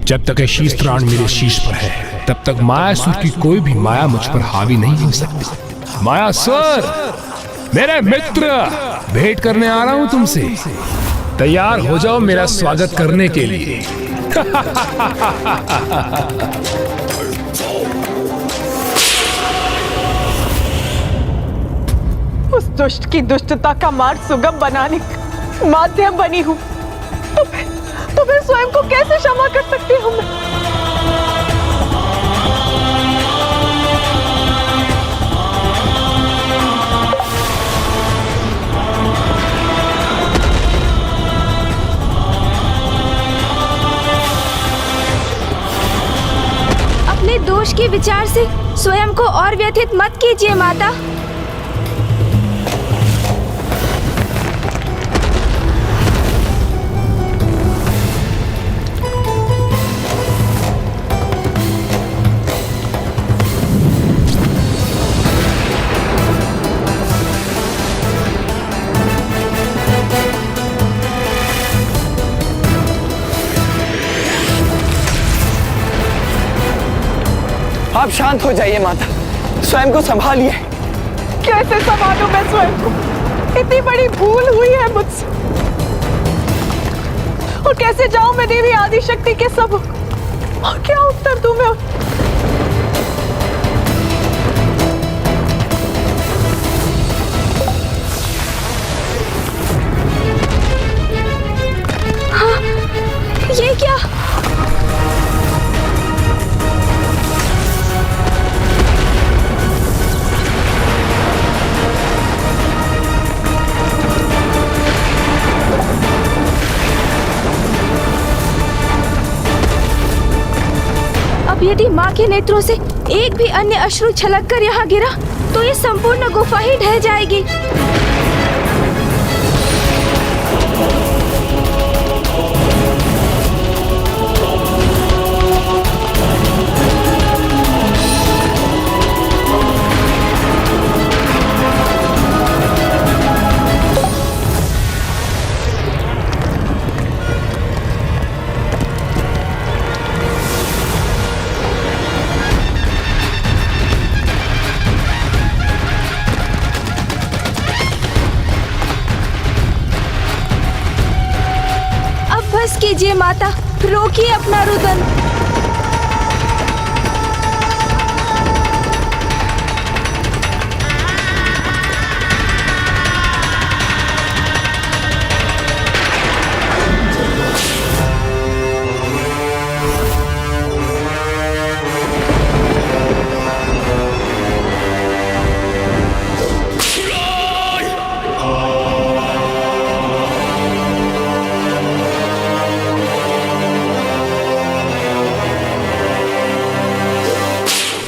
जब तक ये शीश त्राण मेरे शीश पर है तब तक मायासुर की कोई भी माया मुझ पर हावी नहीं हो सकती। मायासुर, मेरे मित्र, भेंट करने आ रहा हूं तुमसे। तैयार हो जाओ मेरा स्वागत करने के लिए। उस दुष्ट की दुष्टता का मार्ग सुगम बनाने का माध्यम बनी हूं, तो मैं स्वयं को कैसे क्षमा कर सकती हूं? अपने दोष के विचार से स्वयं को और व्यथित मत कीजिए माता। आप शांत हो जाइए माता, स्वयं को संभालिए। कैसे संभालूं मैं स्वयं को? इतनी बड़ी भूल हुई है मुझसे, और कैसे जाऊं मैं देवी आदिशक्ति के सबूत, और क्या उत्तर दूं मैं? हाँ, ये क्या? अब यदि माँ के नेत्रों से एक भी अन्य अश्रु छलक कर यहाँ गिरा तो ये संपूर्ण गुफा ही ढह जाएगी। बस कीजिए माता, रोकिए अपना रुदन।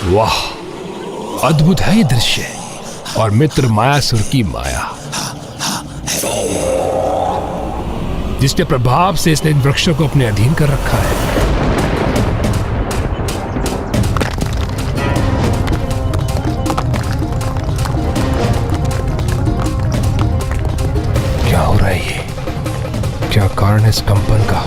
वाह, अद्भुत है ये दृश्य। और मित्र मायासुर की माया, जिसके प्रभाव से इसने इन वृक्षों को अपने अधीन कर रखा है। क्या हो रहा है ये? क्या कारण है इस कंपन का?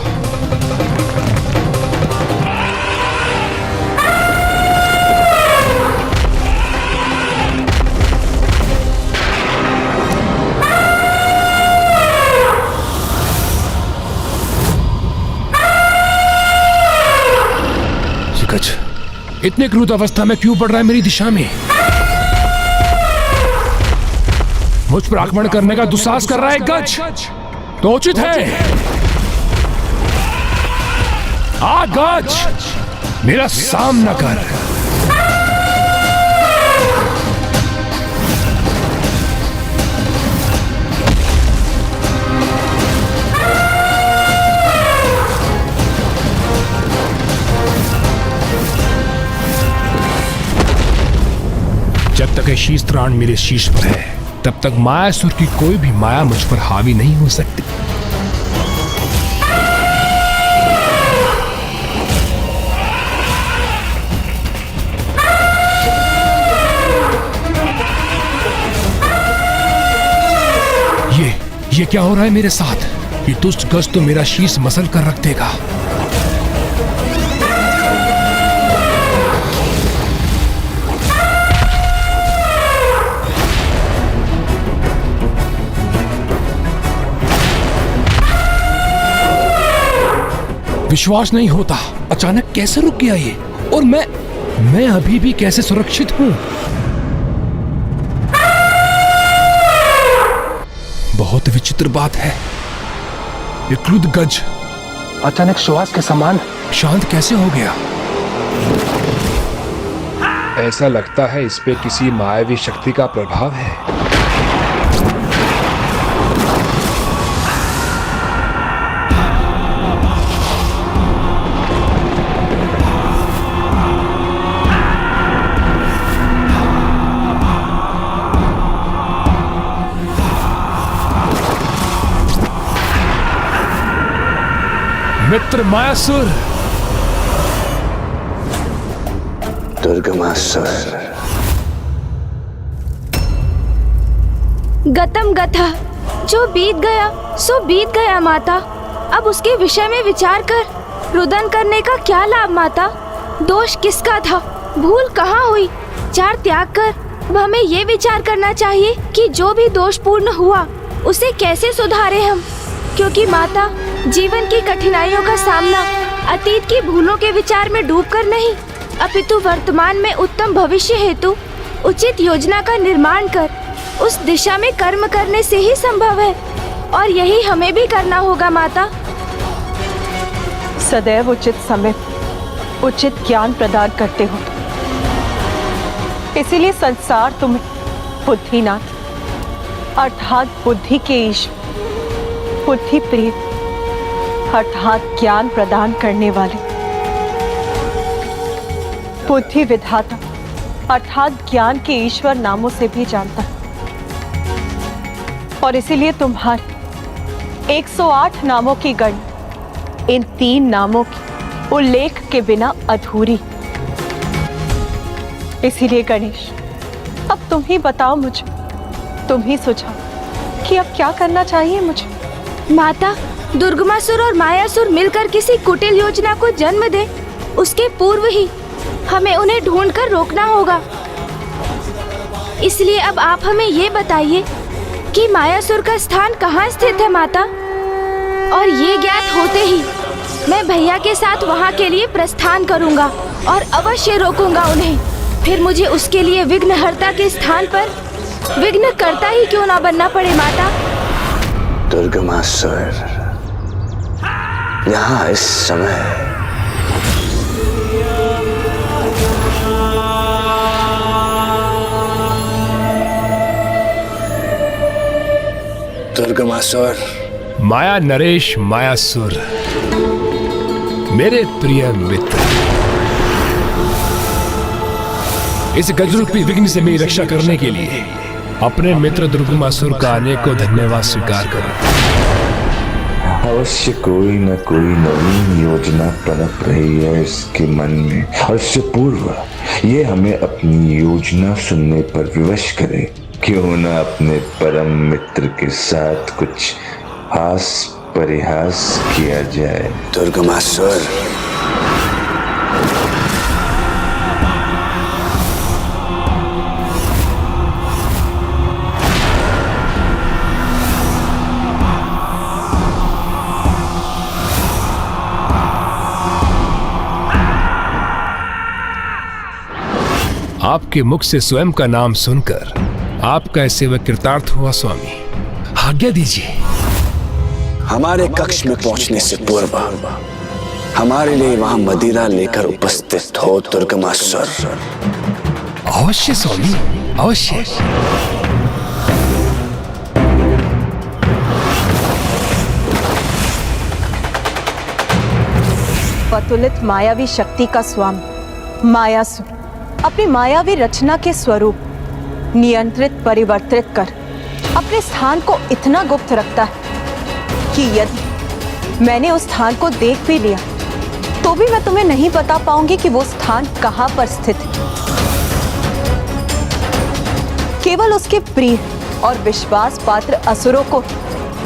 इतने क्रूर अवस्था में क्यों पड़ रहा है मेरी दिशा में? मुझ पर आक्रमण करने का दुस्साहस कर रहा है गज, तो उचित है। आ गज, मेरा सामना कर। जब तक ये शीश त्राण मेरे शीश पर है तब तक मायासुर की कोई भी माया मुझ पर हावी नहीं हो सकती। ये क्या हो रहा है मेरे साथ? ये दुष्ट गज तो मेरा शीश मसल कर रख देगा। विश्वास नहीं होता, अचानक कैसे रुक गया ये? और मैं अभी भी कैसे सुरक्षित हूं? बहुत विचित्र बात है। ये क्रुद्ध गज अचानक श्वास के समान शांत कैसे हो गया? ऐसा लगता है इस पे किसी मायावी शक्ति का प्रभाव है। मित्र मायासुर, दुर्गमासुर, गतम गथा, जो बीत गया सो बीत गया माता। अब उसके विषय में विचार कर रुदन करने का क्या लाभ माता? दोष किसका था, भूल कहाँ हुई? चार त्याग कर अब हमें ये विचार करना चाहिए कि जो भी दोषपूर्ण हुआ उसे कैसे सुधारे हम। क्योंकि माता, जीवन की कठिनाइयों का सामना अतीत की भूलों के विचार में डूबकर नहीं, अपितु वर्तमान में उत्तम भविष्य हेतु उचित योजना का निर्माण कर उस दिशा में कर्म करने से ही संभव है। और यही हमें भी करना होगा माता। सदैव उचित समय उचित ज्ञान प्रदान करते हो, इसीलिए संसार तुम्हें बुद्धिनाथ अर्थात बुद्धि के ईश्वर, बुद्धि प्रिय अर्थात ज्ञान प्रदान करने वाले, बुद्धि विधाता अर्थात ज्ञान के ईश्वर नामों से भी जानता है। और इसीलिए तुम्हारे 108 नामों की गणना इन 3 नामों के उल्लेख के बिना अधूरी। इसीलिए गणेश, अब तुम ही बताओ मुझे, तुम ही सुझाओ कि अब क्या करना चाहिए मुझे। माता, दुर्गमासुर और मायासुर मिलकर किसी कुटिल योजना को जन्म दे, उसके पूर्व ही हमें उन्हें ढूंढकर रोकना होगा। इसलिए अब आप हमें ये बताइए कि मायासुर का स्थान कहाँ स्थित है माता? और ये ज्ञात होते ही मैं भैया के साथ वहाँ के लिए प्रस्थान करूँगा और अवश्य रोकूंगा उन्हें। फिर मुझे उसके लिए विघ्नहर्ता के स्थान पर विघ्नकर्ता ही क्यों ना बनना पड़े माता। दुर्गमासुर, यहाँ इस समय दुर्गमासुर, माया नरेश मायासुर, मेरे प्रिय मित्र, इस गजरूपी विघ्न से मेरी रक्षा करने के लिए अपने मित्र दुर्गमासुर का अनेकों धन्यवाद स्वीकार करो। अवश्य कोई न कोई नवीन योजना पनप रही है इसके मन में, और इससे पूर्व ये हमें अपनी योजना सुनने पर विवश करे। क्यों न अपने परम मित्र के साथ कुछ हास परिहास किया जाए। दुर्गमासुर, आपके मुख से स्वयं का नाम सुनकर आपका सेवक कृतार्थ हुआ स्वामी। आज्ञा दीजिए। हमारे कक्ष में पहुंचने से पूर्व हमारे लिए वहां मदिरा लेकर उपस्थित हो दुर्गमासुर। अवश्य स्वामी, अवश्य। पतुलित मायावी शक्ति का स्वामी मायासुर अपनी मायावी रचना के स्वरूप नियंत्रित परिवर्तित कर अपने स्थान को इतना गुप्त रखता है कि यदि मैंने उस स्थान को देख भी लिया तो भी मैं तुम्हें नहीं बता पाऊंगी कि वो स्थान कहां पर स्थित है। केवल उसके प्रिय और विश्वास पात्र असुरों को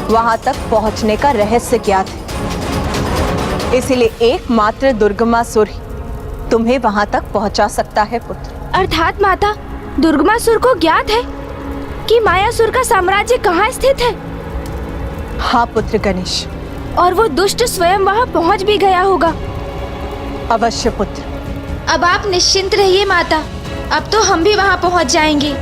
वहां तक पहुंचने का रहस्य ज्ञात है। इसीलिए एकमात्र दुर्गमासुर ही तुम्हें वहां तक पहुंचा सकता है पुत्र। अर्थात माता, दुर्गमासुर को ज्ञात है कि मायासुर का साम्राज्य कहाँ स्थित है? हाँ पुत्र गणेश, और वो दुष्ट स्वयं वहाँ पहुँच भी गया होगा। अवश्य पुत्र। अब आप निश्चिंत रहिए माता, अब तो हम भी वहाँ पहुँच जाएंगे।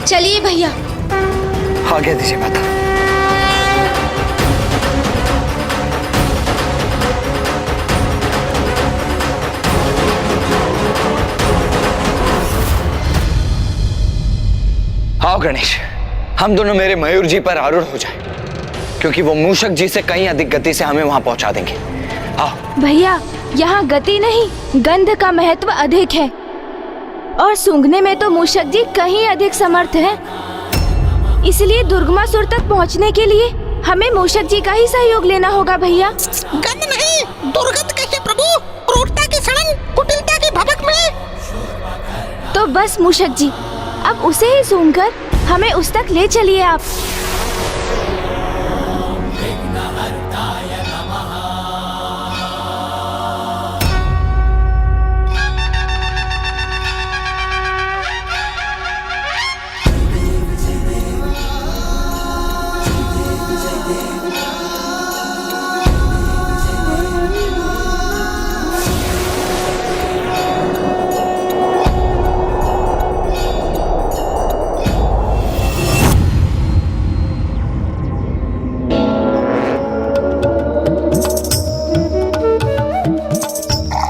चलिए भैया। आगे दीजिए माता। आओ गणेश, हम दोनों मेरे मयूर जी पर आरूढ़ हो जाए, क्योंकि वो मूषक जी से कहीं अधिक गति से हमें वहां पहुंचा देंगे। आओ। भैया, यहाँ गति नहीं, गंध का महत्व अधिक है, और सूंघने में तो मूषक जी कहीं अधिक समर्थ हैं। इसलिए दुर्गमासुर तक पहुँचने के लिए हमें मूषक जी का ही सहयोग लेना होगा भैया। गंध नहीं, दुर्गंध कैसे प्रभु? क्रूरता की सड़न, कुटिलता की भभक में। तो बस मूषक जी, अब उसे ही सूंघकर हमें उस तक ले चलिए आप।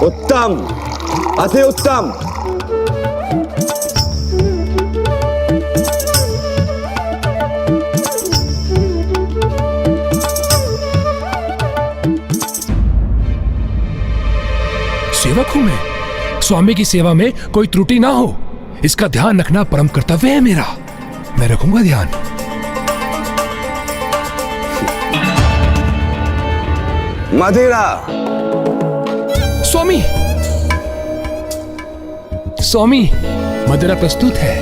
उत्तम, अति उत्तम। सेवक हूं मैं, स्वामी की सेवा में कोई त्रुटि ना हो, इसका ध्यान रखना परम कर्तव्य है मेरा। मैं रखूंगा ध्यान। मदिरा। स्वामी, स्वामी, मदिरा प्रस्तुत है।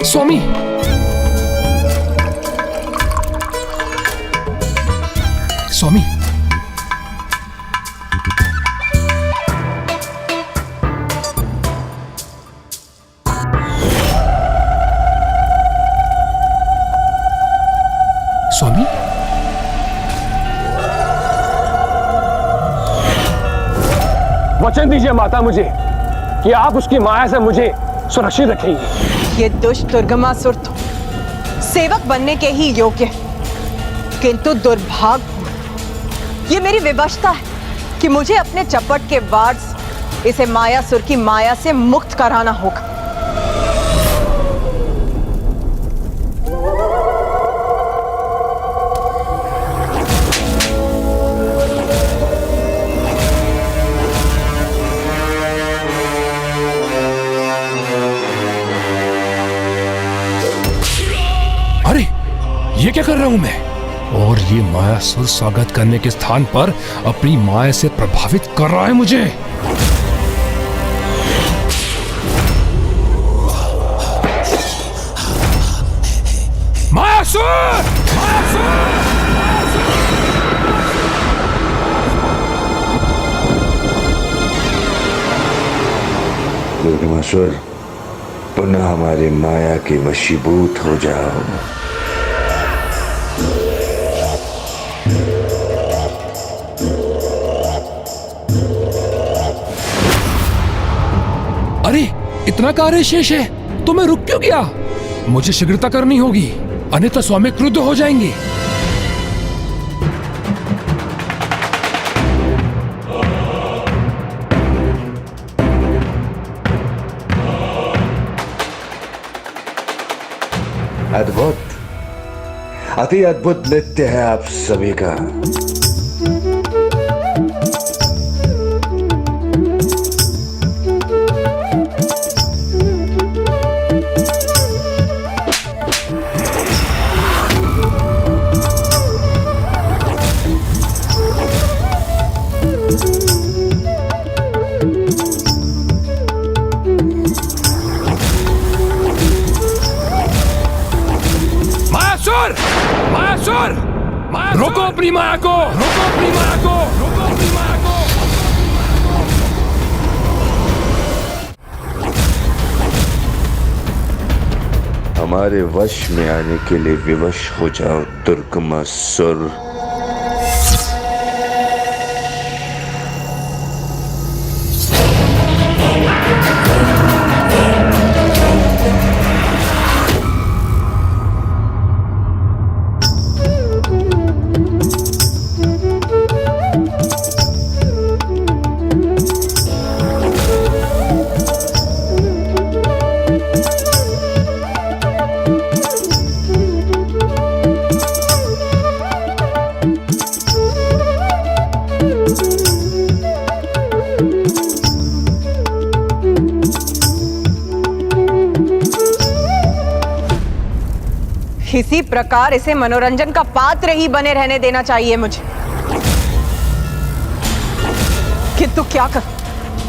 स्वामी, स्वामी, स्वामी, वचन दीजिए माता मुझे कि आप उसकी माया से मुझे सुरक्षित रखेंगे। ये दुष्ट दुर्गमासुर तो सेवक बनने के ही योग्य, किंतु दुर्भाग्य ये मेरी विवशता है कि मुझे अपने चपट के वार से इसे मायासुर की माया से मुक्त कराना होगा। अरे ये क्या कर रहा हूं मैं? और ये मायासुर स्वागत करने के स्थान पर अपनी माया से प्रभावित कर रहा है मुझे। मायासुर! दुर्गमासुर, पुनः हमारे माया के वशीभूत हो जाओ। अरे इतना कार्य शेष है तो मैं रुक क्यों गया? मुझे शीघ्रता करनी होगी, अन्यथा स्वामी क्रुद्ध हो जाएंगे। अद्भुत, अति अद्भुत नृत्य है आप सभी का। मायासुर! मायासुर! रोको अपनी माया को! रोको अपनी माया को! रोको अपनी माया को! हमारे वश में आने के लिए विवश हो जाओ दुर्गमासुर। इसी प्रकार इसे मनोरंजन का पात्र ही बने रहने देना चाहिए मुझे। किंतु क्या कर,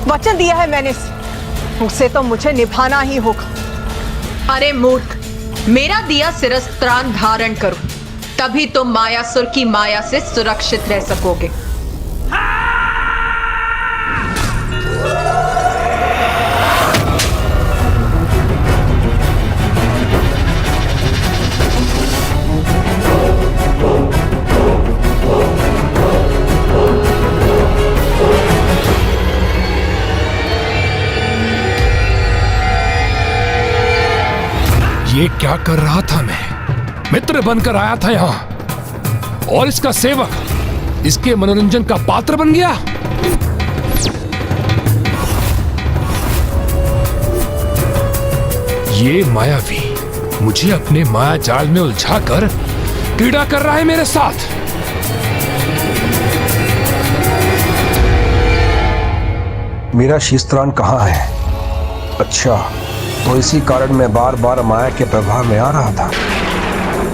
वचन दिया है मैंने, उसे तो मुझे निभाना ही होगा। अरे मूर्ख, मेरा दिया शिरस्त्राण धारण करो, तभी तुम मायासुर की माया से सुरक्षित रह सकोगे। ये क्या कर रहा था मैं? मित्र बनकर आया था यहां और इसका सेवक इसके मनोरंजन का पात्र बन गया। ये मायावी मुझे अपने माया जाल में उलझाकर क्रीड़ा कर रहा है मेरे साथ। मेरा शीस्त्राण कहाँ है? अच्छा, तो इसी कारण मैं बार बार माया के प्रभाव में आ रहा था।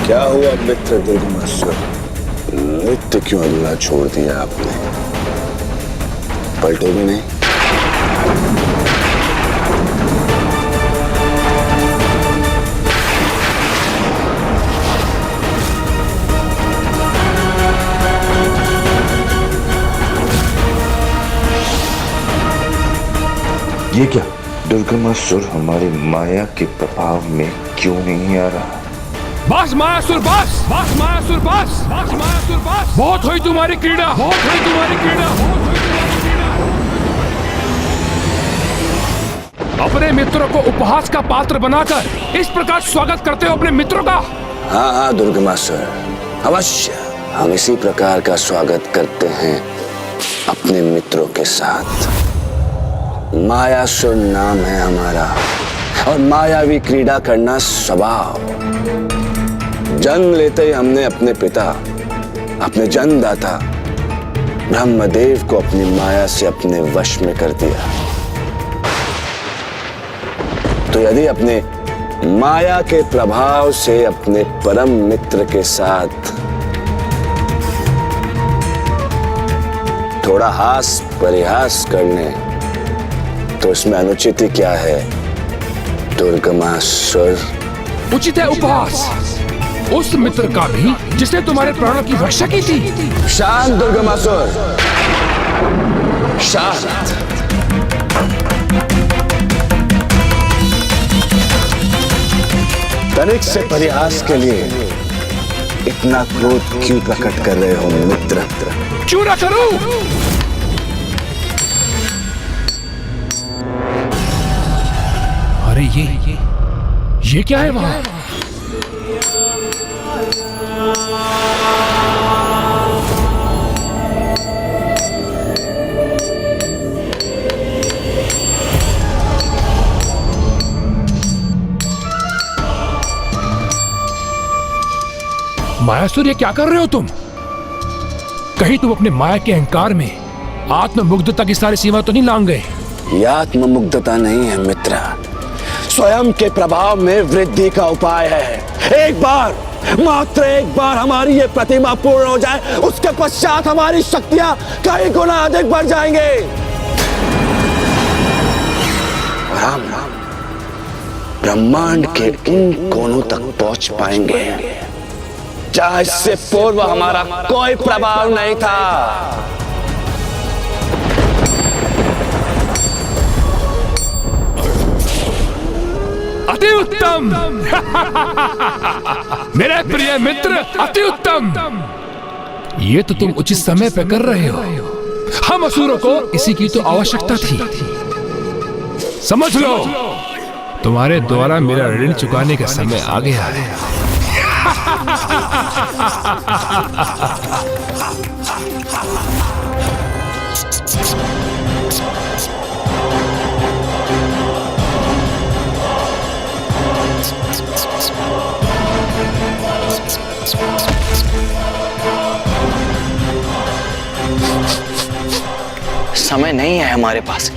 क्या हुआ मित्र दुर्गमासुर? नृत्य क्यों अधूरा छोड़ दिया आपने? पलटोगे नहीं? ये क्या? दुर्गमासुर हमारे माया के प्रभाव में क्यों नहीं आ रहा? बस मायासुर बस! बस मायासुर बस! बस मायासुर बस! बहुत हुई तुम्हारी क्रीड़ा! बहुत हुई तुम्हारी क्रीड़ा! बहुत हुई तुम्हारी क्रीड़ा! अपने मित्रों को उपहास का पात्र बनाकर इस प्रकार स्वागत करते हो अपने मित्रों का? हाँ हाँ दुर्गमासुर, अवश्य हम इसी प्रकार का स्वागत करते हैं अपने मित्रों के साथ। मायासुर नाम है हमारा और मायावी क्रीड़ा करना स्वभाव। जन्म लेते ही हमने अपने पिता, अपने जन्मदाता ब्रह्मदेव को अपनी माया से अपने वश में कर दिया। तो यदि अपने माया के प्रभाव से अपने परम मित्र के साथ थोड़ा हास परिहास करने, तो इसमें अनुचित क्या है दुर्गमासुर? उचित है उपहास उस मित्र का भी जिसने तुम्हारे प्राणों की रक्षा की थी। शांत दुर्गमासुर, शांत। तनिक से परिहास के लिए इतना क्रोध क्यों प्रकट कर रहे हो मित्र? क्यों ना करूं? अरे ये क्या है वहां? मायासुर, ये क्या कर रहे हो तुम? कहीं तुम अपने माया के अहंकार में आत्ममुग्धता की सारी सीमा तो नहीं लांग गए? यह आत्ममुग्धता नहीं है मित्र, स्वयं के प्रभाव में वृद्धि का उपाय है। एक बार मात्र एक बार हमारी ये प्रतिमा पूर्ण हो जाए, उसके पश्चात हमारी शक्तियां कई गुना अधिक बढ़ जाएंगे। राम राम ब्रह्मांड के उन कोनों तक पहुंच पाएंगे जहां इससे पूर्व हमारा कोई प्रभाव नहीं था। अति उत्तम। मेरे प्रिय मित्र, अति उत्तम। ये तो तुम उचित समय पे कर रहे हो। हम असुरों को इसी की तो आवश्यकता थी। समझ लो, तुम्हारे द्वारा मेरा ऋण चुकाने का समय आ गया है। समय नहीं है हमारे पास।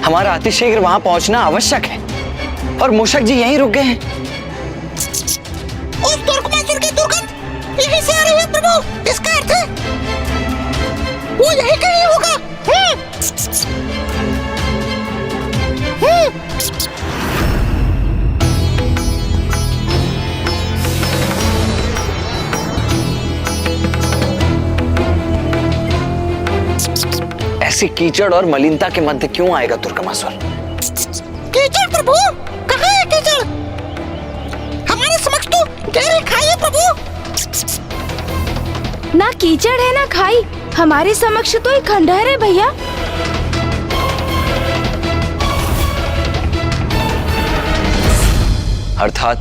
हमारा अतिशीघ्र वहां पहुंचना आवश्यक है और मूषक जी यहीं रुक गए हैं। उस दुर्गमासुर की दुर्गंध यहीं से आ रही है प्रभु। इसका अर्थ है वो यहीं कहीं होगा। ऐसी कीचड़ और मलिनता के मध्य क्यों आएगा दुर्गमासुर? कीचड़ प्रभु? कहाँ है कीचड़? हमारे समक्ष तो गहरी खाई है प्रभु। ना कीचड़ है ना खाई, हमारे समक्ष तो एक खंडहर है भैया। अर्थात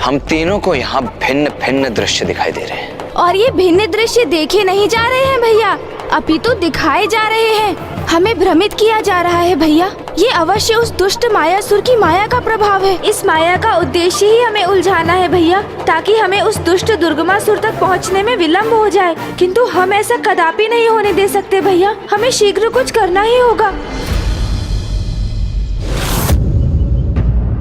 हम तीनों को यहाँ भिन्न भिन्न दृश्य दिखाई दे रहे हैं। और ये भिन्न दृश्य देखे नहीं जा रहे हैं भैया, अपितु दिखाए जा रहे हैं। हमें भ्रमित किया जा रहा है भैया। ये अवश्य उस दुष्ट मायासुर की माया का प्रभाव है। इस माया का उद्देश्य ही हमें उलझाना है भैया, ताकि हमें उस दुष्ट दुर्गमासुर तक पहुंचने में विलंब हो जाए। किंतु हम ऐसा कदापि नहीं होने दे सकते भैया। हमें शीघ्र कुछ करना ही होगा।